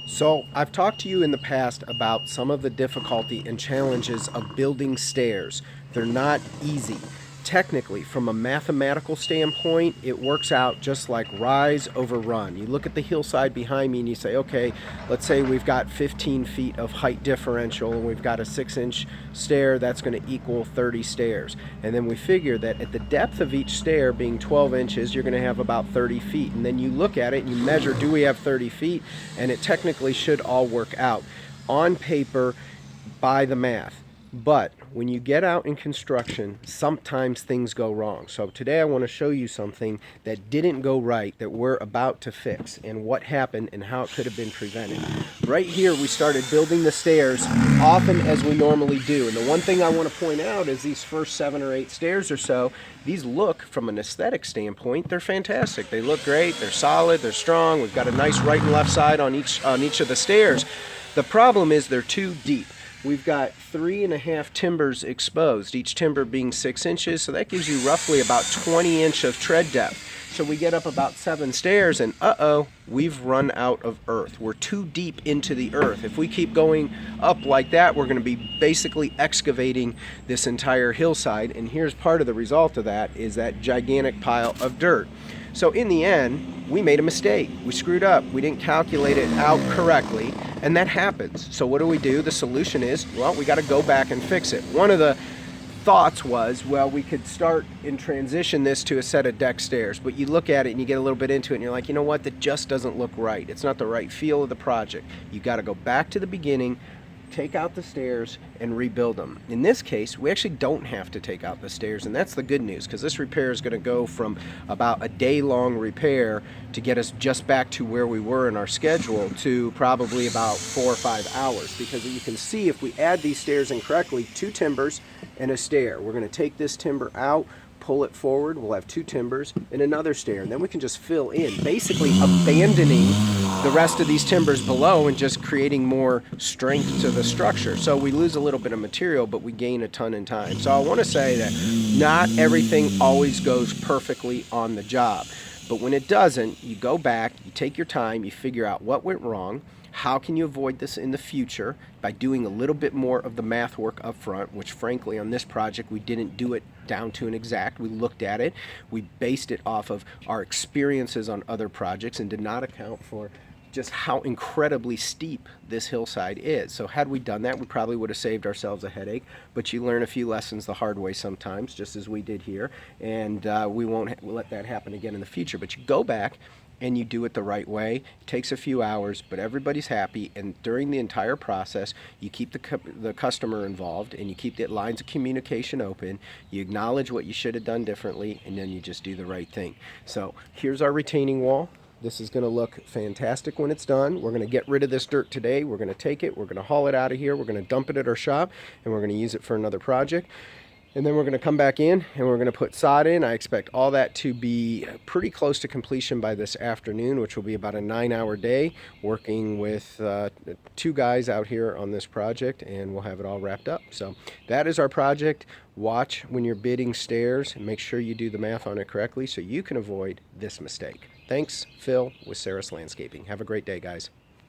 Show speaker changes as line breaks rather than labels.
So, I've talked to you in the past about some of the difficulty and challenges of building stairs. They're not easy. Technically, from a mathematical standpoint, it works out just like rise over run. You look at the hillside behind me and you say, okay, let's say we've got 15 feet of height differential and we've got a 6-inch stair, that's going to equal 30 stairs. And then we figure that at the depth of each stair being 12 inches, you're going to have about 30 feet. And then you look at it and you measure, do we have 30 feet? And it technically should all work out on paper by the math. But when you get out in construction, sometimes things go wrong. So today I want to show you something that didn't go right that we're about to fix and what happened and how it could have been prevented. Right here we started building the stairs often as we normally do. And the one thing I want to point out is these first 7 or 8 stairs or so, these look from an aesthetic standpoint, they're fantastic. They look great, they're solid, they're strong. We've got a nice right and left side on each of the stairs. The problem is they're too deep. We've got 3.5 timbers exposed, each timber being 6 inches, so that gives you roughly about 20 inch of tread depth. So we get up about 7 stairs and we've run out of earth. We're too deep into the earth. If we keep going up like that, we're going to be basically excavating this entire hillside, and here's part of the result of that is that gigantic pile of dirt. So in the end, we made a mistake. We screwed up. We didn't calculate it out correctly, and that happens. So what do? The solution is, well, we got to go back and fix it. One of the thoughts was, well, we could start and transition this to a set of deck stairs, but you look at it and you get a little bit into it and you're like, you know what, that just doesn't look right. It's not the right feel of the project. You got to go back to the beginning, take out the stairs and rebuild them. In this case, we actually don't have to take out the stairs, and that's the good news, because this repair is going to go from about a day-long repair to get us just back to where we were in our schedule to probably about 4 or 5 hours, because you can see if we add these stairs in correctly, 2 timbers and a stair. We're going to take this timber out, pull it forward, we'll have 2 timbers and another stair, and then we can just fill in, basically abandoning the rest of these timbers below and just creating more strength to the structure. So we lose a little bit of material, but we gain a ton in time. So I want to say that not everything always goes perfectly on the job, but when it doesn't, you go back, you take your time, you figure out what went wrong. How can you avoid this in the future? By doing a little bit more of the math work up front, which frankly on this project we didn't do it down to an exact. We looked at it, we based it off of our experiences on other projects and did not account for just how incredibly steep this hillside is. So had we done that, we probably would have saved ourselves a headache, but you learn a few lessons the hard way sometimes, just as we did here, and we won't let that happen again in the future. But you go back and you do it the right way. It takes a few hours, but everybody's happy, and during the entire process, you keep the customer involved, and you keep the lines of communication open, you acknowledge what you should have done differently, and then you just do the right thing. So here's our retaining wall. This is going to look fantastic when it's done. We're going to get rid of this dirt today. We're going to take it, we're going to haul it out of here, we're going to dump it at our shop, and we're going to use it for another project. And then we're going to come back in and we're going to put sod in. I expect all that to be pretty close to completion by this afternoon, which will be about a 9-hour day working with 2 guys out here on this project, and we'll have it all wrapped up. So that is our project. Watch when you're bidding stairs and make sure you do the math on it correctly so you can avoid this mistake. Thanks, Phil with Sarros Landscaping. Have a great day, guys.